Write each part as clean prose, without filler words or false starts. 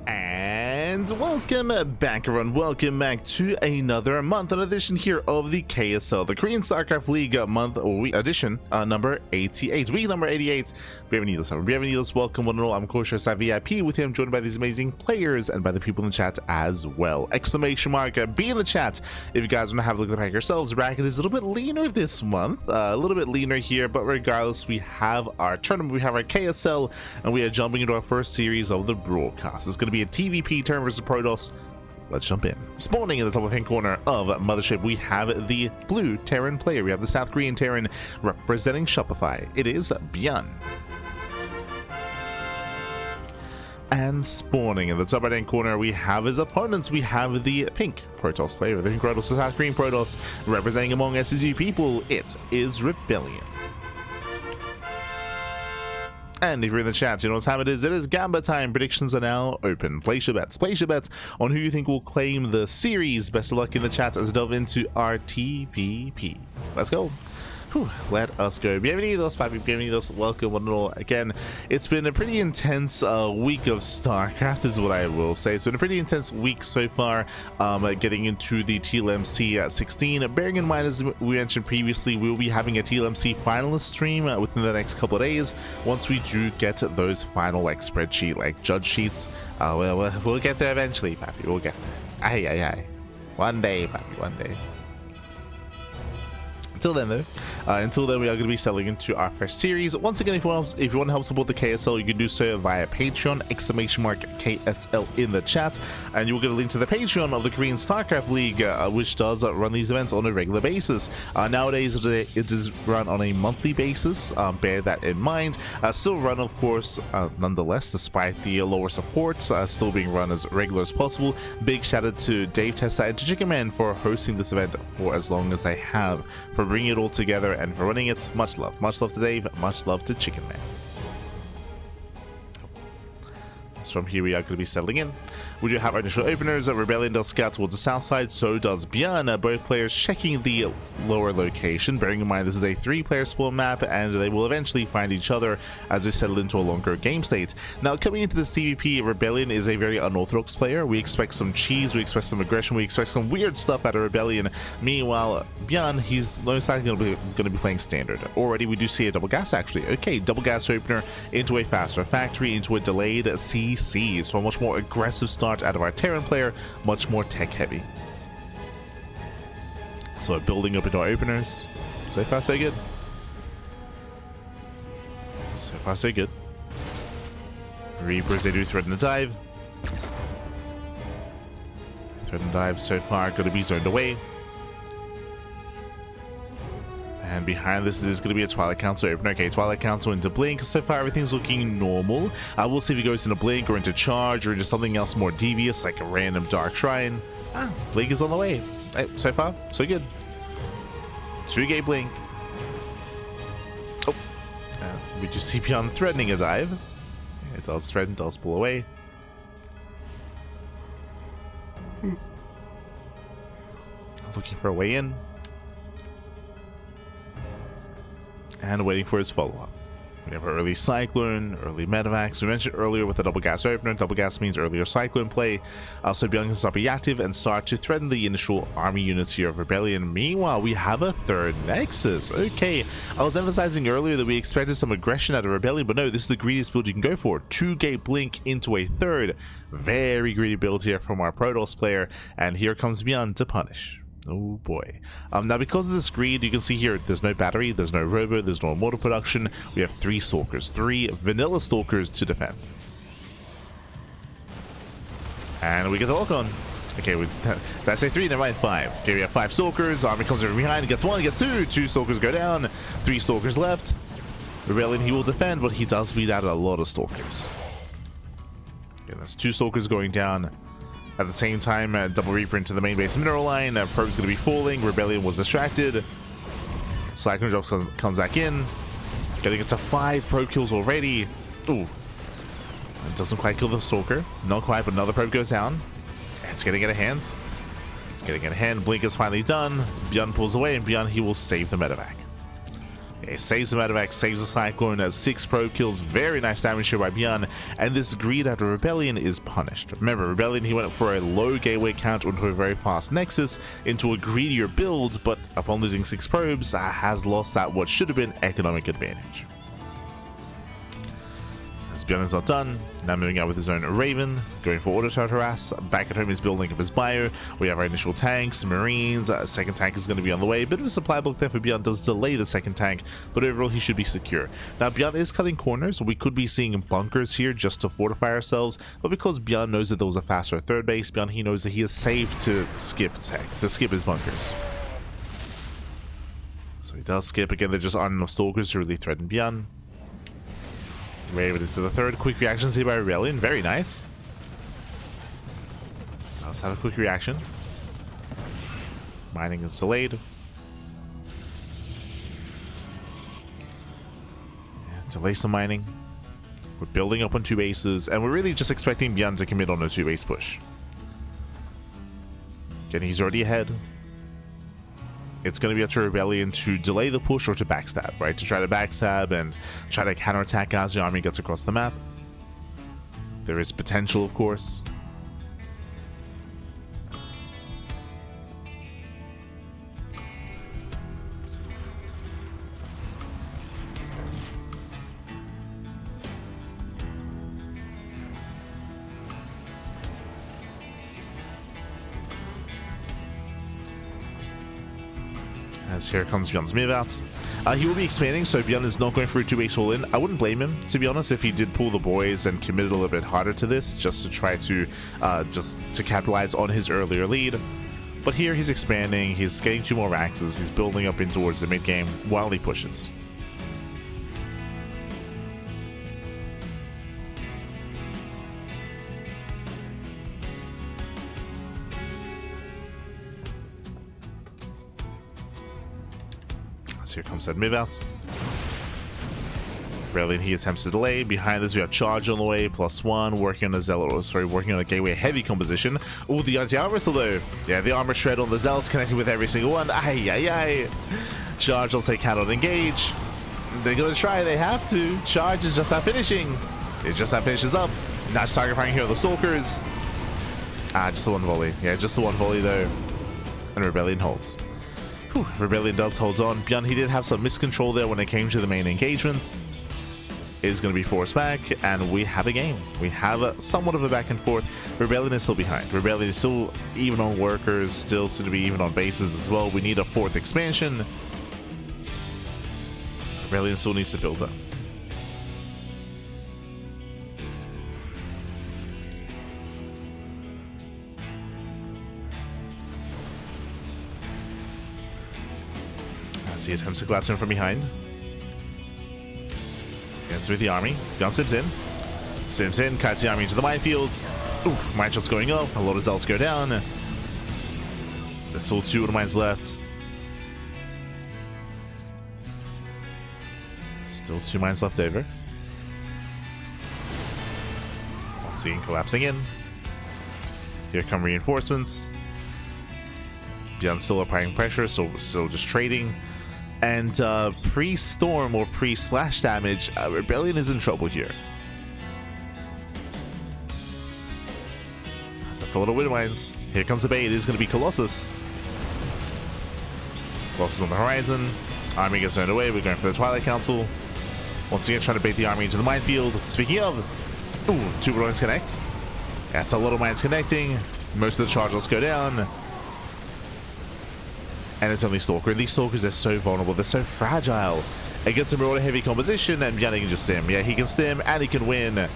And welcome back, everyone. Welcome back to another month and edition here of the KSL, the Korean StarCraft League month or week edition number 88. Week number 88. ByuN, welcome one and all. I'm of course VIP with him, joined by these amazing players and by the people in the chat as well. Exclamation mark, be in the chat if you guys want to have a look at the pack yourselves. Bracket is a little bit leaner this month, a little bit leaner here, but regardless, we have our tournament, we have our KSL, and we are jumping into our first series of the broadcast. It's going to be a TvP turn versus Protoss. Let's jump in. Spawning in the top left-hand corner of Mothership, we have the blue Terran player. We have the South Korean Terran representing Shopify. It is ByuN. And spawning in the top right-hand corner, we have his opponents. We have the pink Protoss player, the pink Protoss, the South Korean Protoss, representing among SSG people. It is ReBellioN. And if you're in the chat, you know what time it is. It is Gamba time. Predictions are now open. Place your bets. Place your bets on who you think will claim the series. Best of luck in the chat as we delve into our TvP. Let's go. Whew, let us go. Bienvenidos, papi. Bienvenidos. Welcome, one and all. Again, it's been a pretty intense week of StarCraft, is what I will say. It's been a pretty intense week so far, getting into the TLMC at 16. Bearing in mind, as we mentioned previously, we will be having a TLMC finalist stream within the next couple of days. Once we do get those final spreadsheet, judge sheets, we'll get there eventually, papi. We'll get there. Aye. One day, papi. One day. Until then, though, we are going to be selling into our first series. Once again, if you want to help support the KSL, you can do so via Patreon, exclamation mark KSL in the chat, and you will get a link to the Patreon of the Korean StarCraft League, which does run these events on a regular basis. Nowadays, it is run on a monthly basis. Bear that in mind. Still run, of course, nonetheless, despite the lower support, still being run as regular as possible. Big shout out to Dave Tessa and to Chicken Man for hosting this event for as long as they have, for bringing it all together and for running it. Much love to Dave, much love to Chicken Man. From here we are going to be settling in. We do have our initial openers. ReBellioN does scout towards the south side, so does ByuN. Both players checking the lower location, bearing in mind this is a 3-player spawn map and they will eventually find each other as we settle into a longer game state. Now, coming into this TvP, ReBellioN is a very unorthodox player. We expect some cheese, we expect some aggression, we expect some weird stuff out of ReBellioN. Meanwhile, ByuN, he's most likely going to be playing standard. Already we do see a double gas, actually. Okay, double gas opener into a faster factory, into a delayed CC, so a much more aggressive start out of our Terran player, much more tech heavy. So building up into our openers. So far so good. So far so good. Reapers, they do threaten the dive. Threaten the dive so far going to be zoned away. And behind this is going to be a Twilight Council opener. Okay, Twilight Council into Blink. So far, everything's looking normal. We'll see if he goes into Blink or into Charge or into something else more devious, like a random Dark Shrine. Blink is on the way. So far, so good. 2-gate Blink. Oh. We do see ByuN threatening a dive. It does threaten, does pull away. Looking for a way in. And waiting for his follow-up. We have our early Cyclone, early Medevacs. We mentioned earlier with the double gas opener. Double gas means earlier Cyclone play. So ByuN can start reactive and start to threaten the initial army units here of ReBellioN. Meanwhile, we have a third Nexus. Okay, I was emphasizing earlier that we expected some aggression out of ReBellioN, but no, this is the greediest build you can go for. 2-gate Blink into a third. Very greedy build here from our Protoss player. And here comes ByuN to punish. Oh boy. Now because of this greed, you can see here there's no battery, there's no robo, there's no mortar production. We have 3 stalkers, 3 vanilla stalkers to defend. And we get the lock on. Okay, did I say 3? Never mind, 5. Okay, we have 5 stalkers. Army comes over behind, gets 1, gets 2. 2 stalkers go down. 3 stalkers left. ReBellioN, he will defend, but he does bleed out a lot of stalkers. Okay, that's 2 stalkers going down. At the same time, double Reaper into the main base mineral line. Probe's going to be falling. ReBellioN was distracted. Cyclone Drop comes back in. Getting it to 5 probe kills already. Ooh. It doesn't quite kill the Stalker. Not quite, but another probe goes down. It's getting out of hand. It's getting out of hand. Blink is finally done. ByuN pulls away, and ByuN, he will save the medevac. It saves the Medevac, saves the Cyclone, has 6 probe kills, very nice damage here by ByuN, and this greed after ReBellioN is punished. Remember, ReBellioN, he went for a low gateway count onto a very fast Nexus, into a greedier build, but upon losing 6 probes, has lost that what should have been economic advantage. As ByuN is not done, now moving out with his own Raven, going for auto turret harass. Back at home he's building up his bio. We have our initial tanks, Marines, second tank is going to be on the way. A bit of a supply block there for ByuN does delay the second tank, but overall he should be secure. Now ByuN is cutting corners, we could be seeing bunkers here just to fortify ourselves, but because ByuN knows that there was a faster third base, ByuN, he knows that he is safe to skip his bunkers. So he does skip. Again, there just aren't enough stalkers to really threaten ByuN. Raven into the third. Quick reaction here by ReBellioN. Very nice. Let's have a quick reaction. Mining is delayed. Yeah, delay some mining. We're building up on 2 bases, and we're really just expecting ByuN to commit on a 2-base push. Again, he's already ahead. It's going to be up to ReBellioN to delay the push or to backstab, right? To try to backstab and try to counterattack as the army gets across the map. There is potential, of course. As here comes ByuN's move out. He will be expanding, so ByuN is not going for a 2-base all-in. I wouldn't blame him, to be honest, if he did pull the boys and committed a little bit harder to this, just to try to capitalize on his earlier lead. But here he's expanding, he's getting 2 more axes, he's building up in towards the mid game while he pushes. Here comes that move out. ReBellioN, he attempts to delay. Behind this, we have charge on the way, +1, working on the Zealot, working on a gateway heavy composition. Oh, the anti-armor still though. Yeah, the armor shred on the Zealots connecting with every single one. Ay. Charge, I'll say cannot engage. They're gonna try, they have to. Charge is just not finishing. It's just not finishes up. Nice target firing here on the Stalkers. Just the one volley. Yeah, just the one volley though. And ReBellioN holds. Whew, ReBellioN does hold on. ByuN, he did have some miscontrol there when it came to the main engagement. It is going to be forced back, and we have a game. We have somewhat of a back and forth. ReBellioN is still behind. ReBellioN is still even on workers, still to be even on bases as well. We need a 4th expansion. ReBellioN still needs to build up. As he attempts to collapse him from behind. Against with the army. ByuN sims in, kites the army into the minefield. Oof, mine shots going up. A lot of zealots go down. There's still 2 of the mines left. Still 2 mines left over. Once again, collapsing in. Here come reinforcements. ByuN still applying pressure, so still just trading. And pre-storm or pre-splash damage, ReBellioN is in trouble here. That's a full of wind mines. Here comes the bait. It is going to be Colossus. Colossus on the horizon. Army gets turned away. We're going for the Twilight Council. Once again, trying to bait the army into the minefield. Speaking of, ooh, 2 mines connect. That's a lot of mines connecting. Most of the charges go down. And it's only Stalker. These Stalkers are so vulnerable. They're so fragile. Against a Marauder heavy composition, and ByuN can just stim. Yeah, he can stim, and he can win.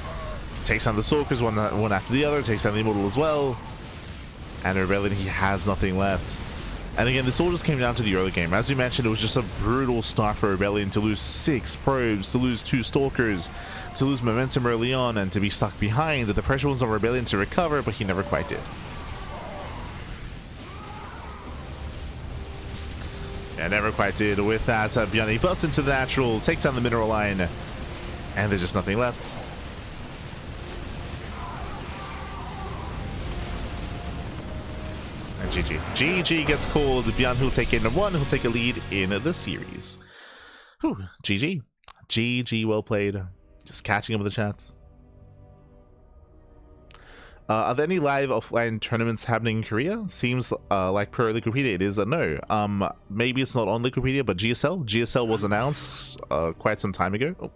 Takes down the Stalkers one after the other. Takes down the Immortal as well. And ReBellioN, he has nothing left. And again, this all just came down to the early game. As we mentioned, it was just a brutal start for ReBellioN to lose 6 probes, to lose 2 Stalkers, to lose momentum early on, and to be stuck behind. The pressure was on ReBellioN to recover, but he never quite did. Yeah, never quite did. With that, ByuN, he busts into the natural, takes down the mineral line, and there's just nothing left. And GG. GG gets called. ByuN, who'll take game number 1, who'll take a lead in the series. Whew, GG. GG, well played. Just catching up with the chat. Are there any live offline tournaments happening in Korea? Seems like per Wikipedia it is a no. Maybe it's not on Wikipedia, but GSL was announced quite some time ago.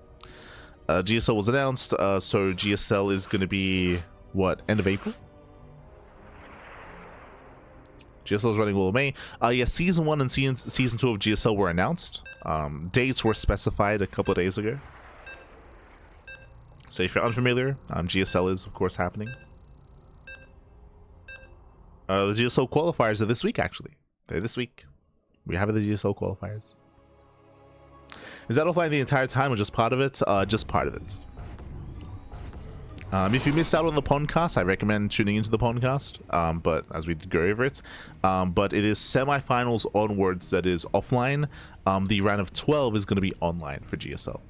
GSL was announced, so GSL is going to be, what, end of April? GSL is running all of May. Yeah, Season 1 and Season 2 of GSL were announced. Dates were specified a couple of days ago. So if you're unfamiliar, GSL is, of course, happening. The GSL qualifiers are this week, actually. They're this week. We have the GSL qualifiers. Is that offline the entire time or just part of it? Just part of it. If you missed out on the podcast, I recommend tuning into the podcast, but as we go over it. But it is semifinals onwards that is offline. The round of 12 is going to be online for GSL.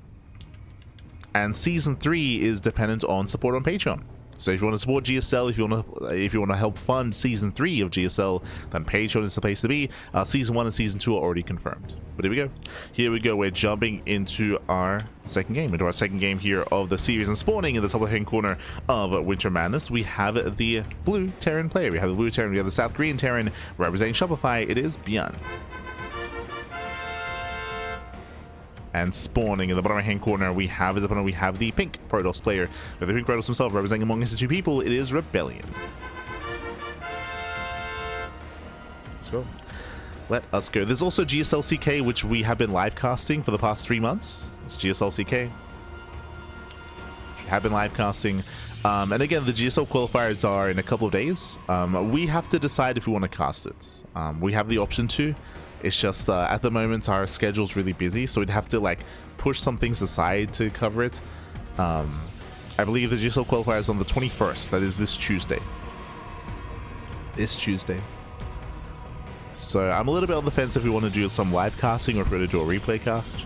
And Season 3 is dependent on support on Patreon. So if you want to support GSL, if you want to help fund Season 3 of GSL, then Patreon is the place to be. Season 1 and Season 2 are already confirmed. But here we go. Here we go. We're jumping into our second game here of the series. And spawning in the top left-hand corner of Winter Madness, we have the blue Terran player. We have the blue Terran. We have the South Korean Terran representing Shopify. It is ByuN. And spawning in the bottom right hand corner, we have his opponent. We have the pink Protoss player. With the pink Protoss himself representing among his two people, it is ReBellioN. Let's go. Let us go. There's also GSL CK, which we have been live casting for the past 3 months. It's GSL CK. We have been live casting. And again, the GSL qualifiers are in a couple of days. We have to decide if we want to cast it. We have the option to. It's just at the moment our schedule's really busy, so we'd have to like push some things aside to cover it. I believe the GSL qualifier is on the 21st. That is this Tuesday. So I'm a little bit on the fence if we want to do some live casting or if we're going to do a replay cast.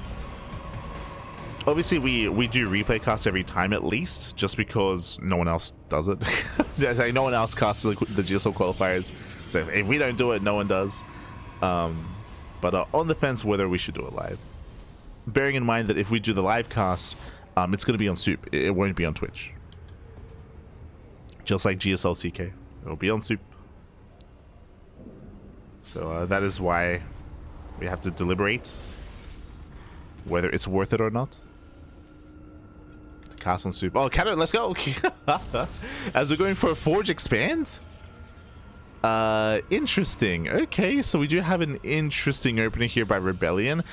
Obviously, we do replay cast every time at least, just because no one else does it. No one else casts the GSL qualifiers. So if we don't do it, no one does. But on the fence whether we should do it live. Bearing in mind that if we do the live cast, it's going to be on Soup. It won't be on Twitch. Just like GSL CK. It will be on Soup. So that is why we have to deliberate whether it's worth it or not. Cast on Soup. Oh, Canada, let's go! As we're going for a Forge Expand? Interesting. Okay, so we do have an interesting opening here by ReBellioN.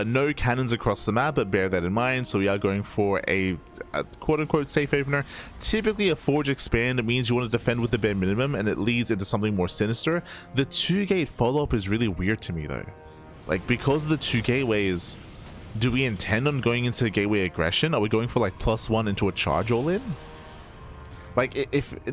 No cannons across the map, but bear that in mind. So we are going for a quote-unquote safe opener. Typically, a Forge Expand means you want to defend with the bare minimum, and it leads into something more sinister. The 2-gate follow-up is really weird to me, though. Like, because of the 2 gateways, do we intend on going into gateway aggression? Are we going for, like, +1 into a charge all-in? Like,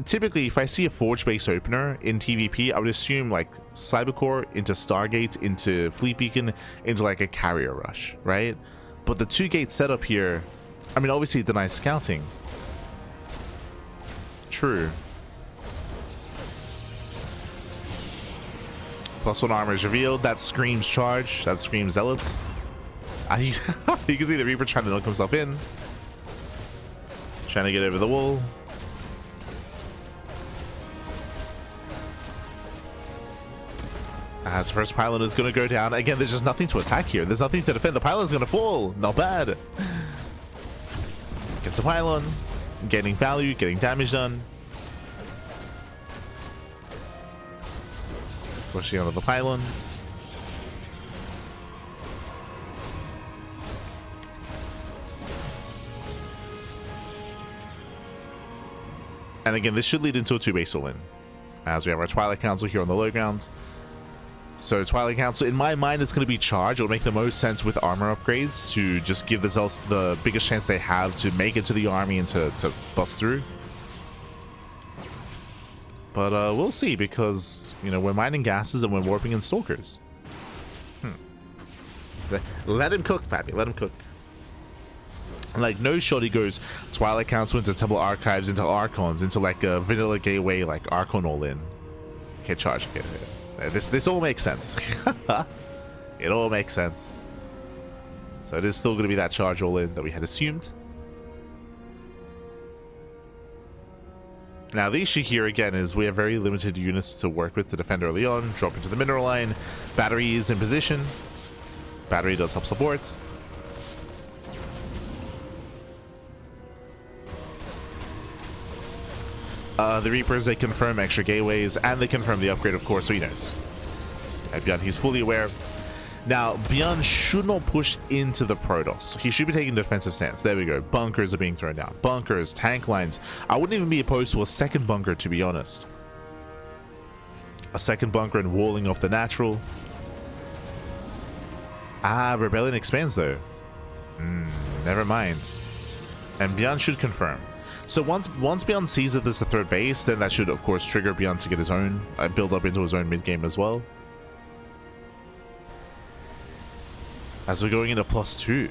typically, if I see a Forge base opener in TvP, I would assume, like, Cybercore into Stargate, into Fleet Beacon, into, like, a carrier rush, right? But the 2-gate setup here, I mean, obviously it denies scouting. True. +1 armor is revealed. That screams charge. That screams zealots. You can see the Reaper trying to knock himself in. Trying to get over the wall. As first pylon is going to go down. Again, there's just nothing to attack here. There's nothing to defend. The pylon is going to fall. Not bad. Gets a pylon. Getting value. Getting damage done. Pushing onto the pylon. And again, this should lead into a 2-base all-in. As we have our Twilight Council here on the low ground. So Twilight Council, in my mind, it's going to be charge. It'll make the most sense with armor upgrades to just give the Zealots the biggest chance they have to make it to the army and to bust through. But we'll see, because, you know, we're mining gases and we're warping in Stalkers. Let him cook, Pappy. Let him cook. Like, no shot he goes Twilight Council into Temple Archives, into Archons, into, like, a vanilla gateway, like, Archon all-in. Okay, charge. Okay. This all makes sense. It all makes sense. So it is still going to be that charge all in that we had assumed. Now the issue here again is we have very limited units to work with to defend early on. Drop into the mineral line. Battery is in position. Battery does help support. The Reapers, they confirm extra gateways, and they confirm the upgrade, of course, so he knows. And ByuN, he's fully aware. Now, ByuN should not push into the Protoss. He should be taking a defensive stance. There we go. Bunkers are being thrown down. Bunkers, tank lines. I wouldn't even be opposed to a second bunker, to be honest. A second bunker and walling off the natural. Ah, ReBellioN expands, though. Never mind. And ByuN should confirm. So once ByuN sees that there's a third base, then that should, of course, trigger ByuN to get his own, build up into his own mid-game as well. As we're going into +2.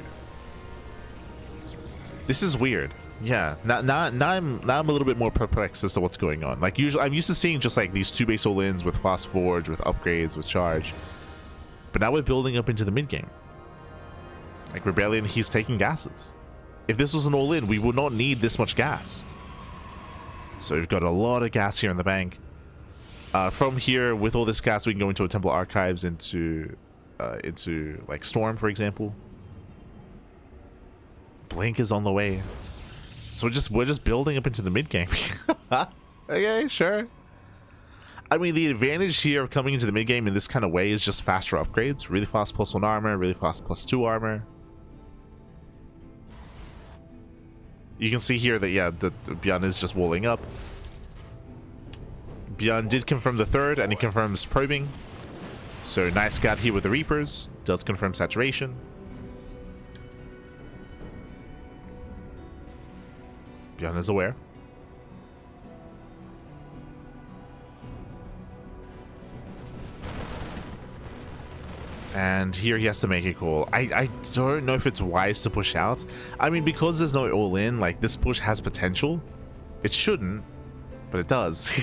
This is weird. Yeah, now I'm a little bit more perplexed as to what's going on. Like, usually I'm used to seeing just like these 2 base all-ins with fast forge, with upgrades, with charge. But now we're building up into the mid-game. Like, ReBellioN, he's taking gases. If this was an all-in, we would not need this much gas. So we've got a lot of gas here in the bank. From here, with all this gas, we can go into a Temple Archives, into like Storm, for example. Blink is on the way. So we're just building up into the mid-game. Okay, sure. I mean, the advantage here of coming into the mid-game in this kind of way is just faster upgrades. Really fast +1 armor, really fast +2 armor. You can see here that, yeah, the ByuN is just walling up. ByuN did confirm the third, and he confirms probing. So nice scout here with the Reapers. Does confirm saturation. ByuN is aware. And here he has to make a call. I don't know if it's wise to push out. I mean, because there's no all-in, like, this push has potential. It shouldn't, but it does.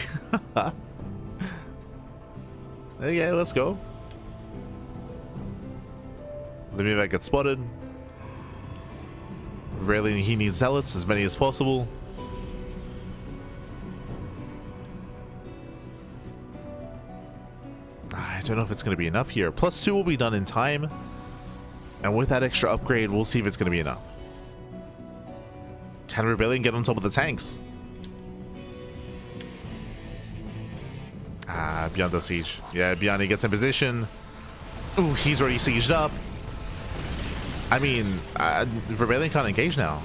Okay, let's go. Let me get spotted. Really, he needs zealots, as many as possible. I don't know if it's going to be enough here. +2 will be done in time. And with that extra upgrade, we'll see if it's going to be enough. Can ReBellioN get on top of the tanks? Ah, ByuN does siege. Yeah, ByuN, he gets in position. Ooh, he's already sieged up. I mean, ReBellioN can't engage now.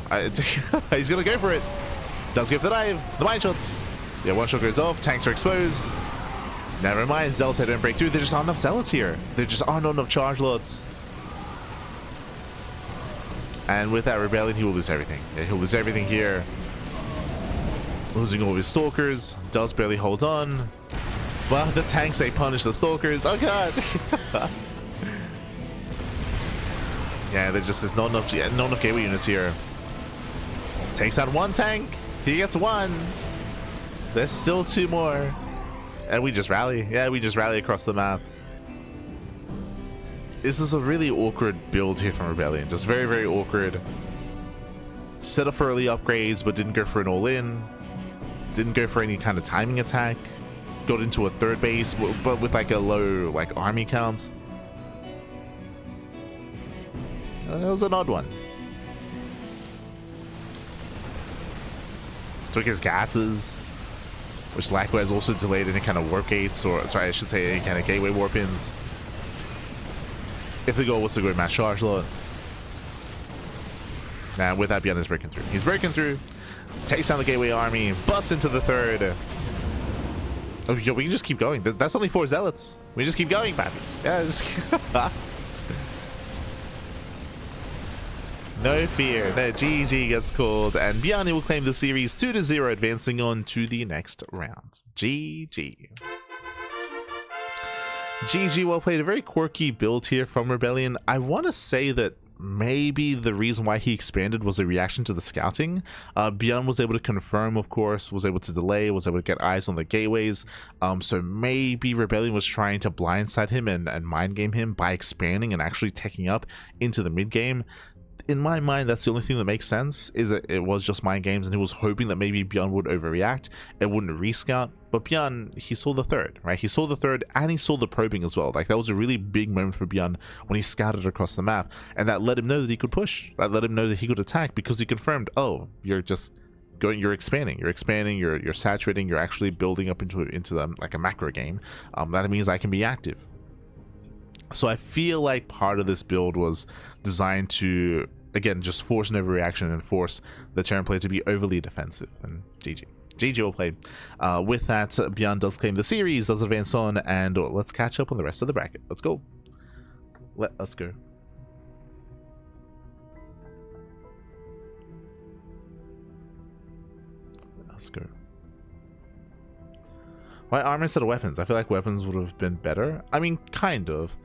He's going to go for it. Does go for the dive. The mine shots. Yeah, one shot goes off. Tanks are exposed. Never mind, zealots don't break through. There just aren't enough zealots here. There just aren't enough charge lots. And with that ReBellioN, he will lose everything. Yeah, he'll lose everything here. Losing all of his stalkers. Does barely hold on. But the tanks, they punish the stalkers. Oh god. Yeah, there just is not enough gateway units here. Takes out one tank. He gets one. There's still 2 more. And we just rally. Yeah, we just rally across the map. This is a really awkward build here from ReBellioN. Just very, very awkward. Set up for early upgrades, but didn't go for an all-in. Didn't go for any kind of timing attack. Got into a third base, but with like a low army count. It was an odd one. Took his gases, which likewise also delayed any kind of warp gates, or sorry, I should say any kind of gateway warp ins. If the goal was to go mass charge lot. Now with that, ByuN is breaking through. He's breaking through, takes down the gateway army, busts into the third. Oh, yo, we can just keep going. That's only 4 zealots. We just keep going, pappy. Yeah, just no fear. No, GG gets called, and ByuN will claim the series 2-0, advancing on to the next round. GG. GG, well played. A very quirky build here from ReBellioN. I want to say that maybe the reason why he expanded was a reaction to the scouting. ByuN was able to confirm, of course, was able to delay, was able to get eyes on the gateways. So maybe ReBellioN was trying to blindside him and mind game him by expanding and actually taking up into the mid game. In my mind, that's the only thing that makes sense, is that it was just mind games and he was hoping that maybe ByuN would overreact and wouldn't rescout. But ByuN, he saw the third, right? He saw the third and he saw the probing as well. Like, that was a really big moment for ByuN when he scouted across the map, and that let him know that he could push. That let him know that he could attack, because he confirmed, oh, you're just going, you're expanding, you're saturating, you're actually building up into like a macro game. That means I can be active. So I feel like part of this build was designed to, again, just force an overreaction and force the Terran player to be overly defensive. And GG well played. With that, ByuN does claim the series, does advance on, and let's catch up on the rest of the bracket. Let's go. Let us go. Let's go. Why armor instead of weapons? I feel like weapons would have been better. I mean, kind of.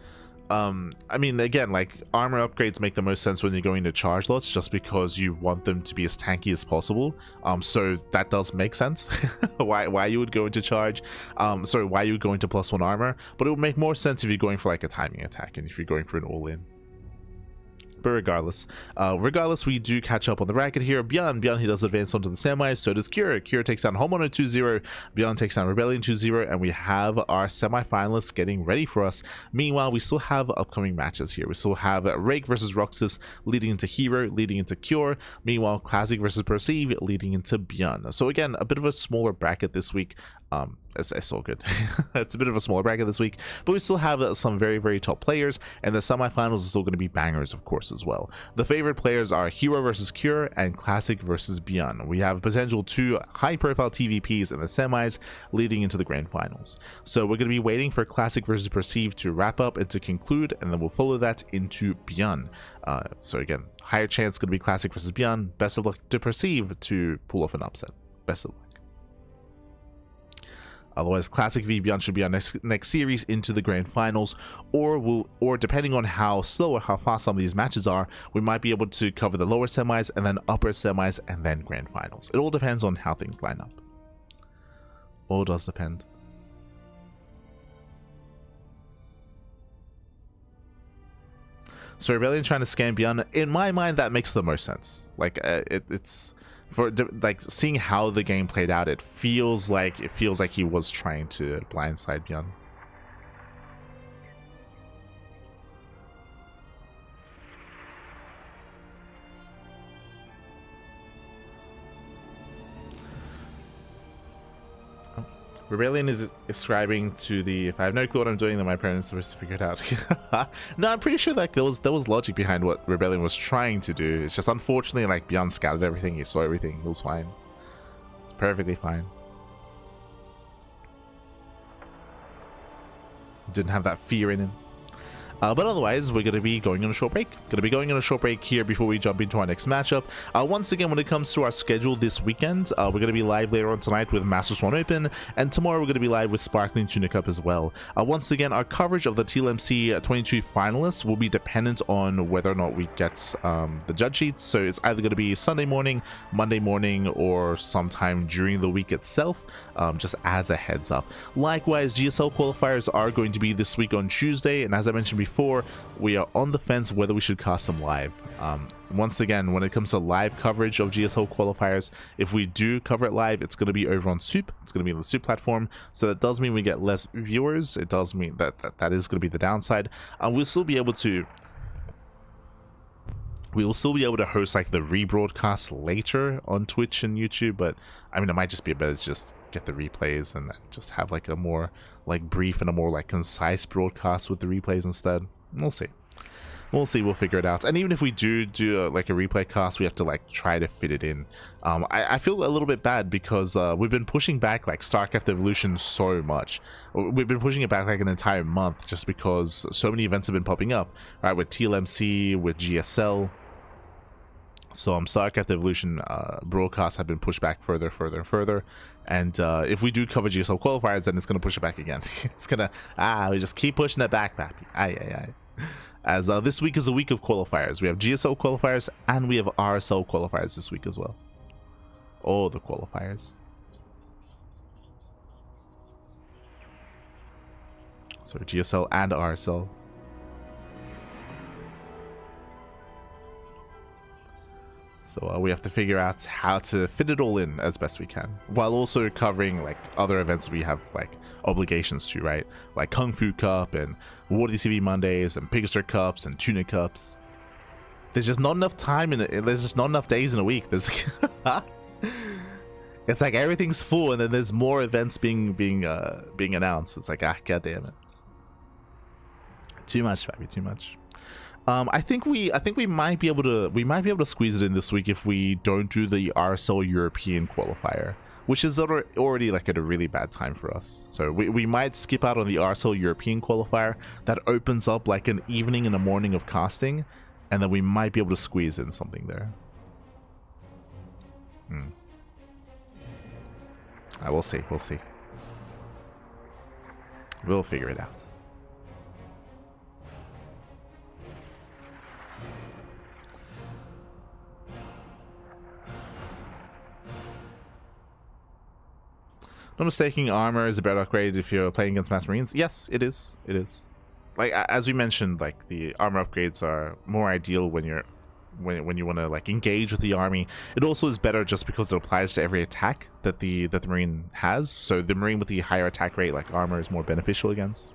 I mean, again, like, armor upgrades make the most sense when you're going to charge lots, just because you want them to be as tanky as possible. So that does make sense. why you would go into charge, why you would go into +1 armor. But it would make more sense if you're going for like a timing attack and if you're going for an all-in. But regardless, we do catch up on the bracket here. ByuN, he does advance onto the semis. So does Kira. Kira takes down Homeowner 2-0. ByuN takes down ReBellioN 2-0. And we have our semi-finalists getting ready for us. Meanwhile, we still have upcoming matches here. We still have Rake versus Roxas leading into Hero, leading into Cure. Meanwhile, Classic versus Perceive leading into ByuN. So again, a bit of a smaller bracket this week. It's all good. It's a bit of a smaller bracket this week, but we still have some very, very top players, and the semifinals is still going to be bangers, of course, as well. The favorite players are Hero versus Cure and Classic versus ByuN. We have potential 2 high-profile TvPs in the semis leading into the grand finals. So we're going to be waiting for Classic versus Perceive to wrap up and to conclude, and then we'll follow that into ByuN. So again, higher chance going to be Classic versus ByuN. Best of luck to Perceive to pull off an upset. Best of luck. Otherwise, Classic v ByuN should be our next series into the grand finals, or depending on how slow or how fast some of these matches are, we might be able to cover the lower semis and then upper semis and then grand finals. It all depends on how things line up. All does depend. So ReBellioN trying to scam ByuN, in my mind, that makes the most sense. Like, it's for like seeing how the game played out, it feels like he was trying to blindside ByuN. ReBellioN is ascribing to the, if I have no clue what I'm doing, then my parents are supposed to figure it out. No, I'm pretty sure that there was logic behind what ReBellioN was trying to do. It's just unfortunately, like, ByuN scouted everything, he saw everything, it was fine. It's perfectly fine. Didn't have that fear in him. But otherwise, we're going to be going on a short break. Here before we jump into our next matchup. Once again, when it comes to our schedule this weekend, we're going to be live later on tonight with Master Swan Open, and tomorrow we're going to be live with Sparkling Tuna Cup as well. Once again, our coverage of the TLMC 22 finalists will be dependent on whether or not we get the judge sheets. So it's either going to be Sunday morning, Monday morning, or sometime during the week itself, just as a heads up. Likewise, GSL qualifiers are going to be this week on Tuesday, and as I mentioned before, we are on the fence whether we should cast them live. Once again, when it comes to live coverage of GSL qualifiers, if we do cover it live, it's going to be over on Soup. It's going to be on the Soup platform, so that does mean we get less viewers. It does mean that is going to be the downside. We'll still be able to host like the rebroadcast later on Twitch and YouTube, but I mean, it might just be better to just get the replays and just have like a more like brief and a more like concise broadcast with the replays instead. We'll see. We'll figure it out. And even if we do like a replay cast, we have to like try to fit it in. I feel a little bit bad because we've been pushing back like StarCraft Evolution so much. We've been pushing it back like an entire month just because so many events have been popping up, right? With TLMC, with GSL. So StarCraft Evolution broadcasts have been pushed back further and further, and if we do cover GSL qualifiers, then it's going to push it back again. It's gonna we just keep pushing it back, pappy. as this week is a week of qualifiers. We have GSL qualifiers and we have RSL qualifiers this week as well. Oh, the qualifiers. So GSL and RSL. So we have to figure out how to fit it all in as best we can, while also covering like other events we have like obligations to, right? Like Kung Fu Cup and Water DCV Mondays and Pigster Cups and Tuna Cups. There's just not enough time in it. There's just not enough days in a week. There's it's like everything's full, and then there's more events being announced. It's like, ah, god damn it. Too much, baby, too much. I think we might be able to squeeze it in this week if we don't do the RSL European qualifier, which is already like at a really bad time for us. So we might skip out on the RSL European qualifier. That opens up like an evening and a morning of casting, and then we might be able to squeeze in something there. We'll see. We'll figure it out. No mistaking, armor is a better upgrade if you're playing against Mass Marines. Yes, it is. It is. Like as we mentioned, like the armor upgrades are more ideal when you're when you want to like engage with the army. It also is better just because it applies to every attack that the Marine has. So the Marine with the higher attack rate, like armor, is more beneficial against.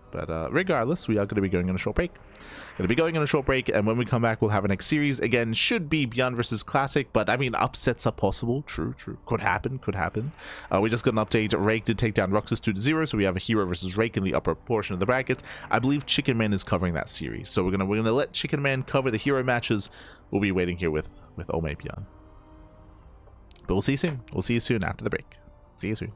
But regardless, we are going to be going on a short break. And when we come back, we'll have our next series. Again, should be ByuN versus Classic, but I mean, upsets are possible. True. Could happen. We just got an update. Rake did take down Roxas 2-0, so we have a hero versus Rake in the upper portion of the bracket. I believe Chicken Man is covering that series, so we're gonna let Chicken Man cover the hero matches. We'll be waiting here with Ome ByuN. But we'll see you soon. We'll see you soon after the break. See you soon.